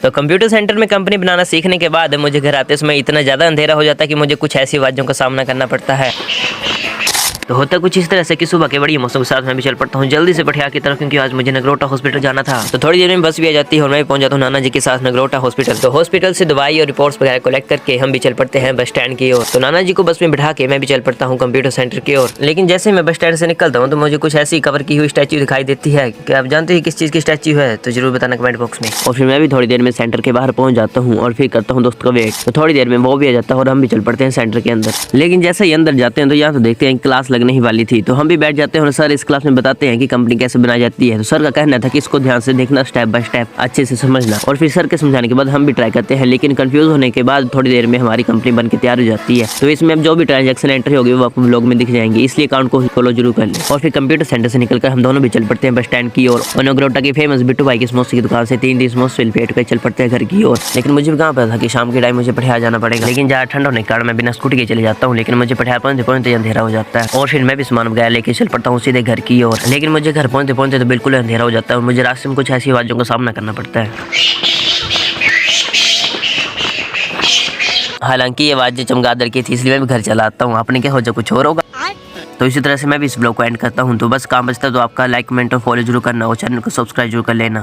तो computer centre में company बनाना सीखने के बाद मुझे घर आते समय इतना ज़्यादा अंधेरा हो जाता है कि मुझे कुछ ऐसी आवाज़ों का सामना करना पड़ता है। तो होता कुछ इस तरह से कि सुबह के बड़ी मौसम के साथ मैं भी चल पड़ता हूँ जल्दी से पटियाला की तरफ, क्योंकि आज मुझे नगरोटा हॉस्पिटल जाना था। तो थोड़ी देर में बस भी आ जाती है और मैं भी पहुंच जाता हूँ नाना जी के साथ नगरोटा हॉस्पिटल। तो हॉस्पिटल से दवाई और रिपोर्ट्स वगैरह कलेक्ट करके हम भी चल पड़ते हैं बस स्टैंड की ओर। तो नाना जी को बस में बिठा के मैं भी चल पड़ता हूँ कंप्यूटर सेंटर की ओर। लेकिन जैसे मैं बस स्टैंड से निकलता हूँ तो मुझे कुछ ऐसी कवर की हुई स्टैच्यू दिखाई देती है कि आप जानते हैं किस चीज़ की स्टैच्यू है, तो जरूर बताना कमेंट बॉक्स में। और फिर मैं भी थोड़ी देर में सेंटर के बाहर पहुंच जाता हूँ और फिर करता हूँ दोस्त का वेट। तो थोड़ी देर में वो भी आ जाता है और हम भी चल पड़ते हैं सेंटर के अंदर। लेकिन जैसे ही अंदर जाते हैं तो यहाँ तो देखते हैं क्लास लगने ही वाली थी, तो हम भी बैठ जाते हैं और सर इस क्लास में बताते हैं कि कंपनी कैसे बनाई जाती है। तो सर का कहना था कि इसको ध्यान से देखना, स्टेप बाय स्टेप अच्छे से समझना। और फिर सर के समझाने के बाद हम भी ट्राई करते हैं, लेकिन कंफ्यूज होने के बाद थोड़ी देर में हमारी कंपनी बन के तैयार हो जाती है। तो इसमें अब जो भी ट्रांजैक्शन एंट्री होगी वो आपको व्लॉग में दिख जाएंगे, इसलिए अकाउंट को फॉलो जरूर कर लें। और फिर कंप्यूटर सेंटर से निकलकर हम दोनों भी चल पड़ते हैं बस स्टैंड की ओर। और नगरोटा की फेमस बिट्टू भाई की समोसे की दुकान से 3 समोसे पेट कर चल पड़ते हैं घर की ओर। लेकिन मुझे भी कहाँ पता था कि शाम के टाइम मुझे पटियाला जाना पड़ेगा। लेकिन ज़्यादा ठंड होने के कारण मैं बिना स्कूटी के चले जाता हूँ, लेकिन मुझे पटियाला पहुंचते अंधेरा हो जाता है। और फिर मैं भी सामान वगैरह लेके चल पड़ता हूँ सीधे घर की ओर। लेकिन मुझे घर पहुंचते पहुंचते तो बिल्कुल अंधेरा हो जाता है और मुझे रास्ते में कुछ ऐसी आवाज़ों का सामना करना पड़ता है। हालांकि ये आवाज़ चमगादड़ की थी, इसलिए मैं भी घर चला आता हूँ। आपने क्या सोचा कुछ और होगा? तो इसी तरह से मैं भी इस ब्लॉग को एंड करता हूँ। तो बस काम बचता है तो आपका लाइक, कमेंट और फॉलो जरूर करना और चैनल को सब्सक्राइब जरूर कर लेना।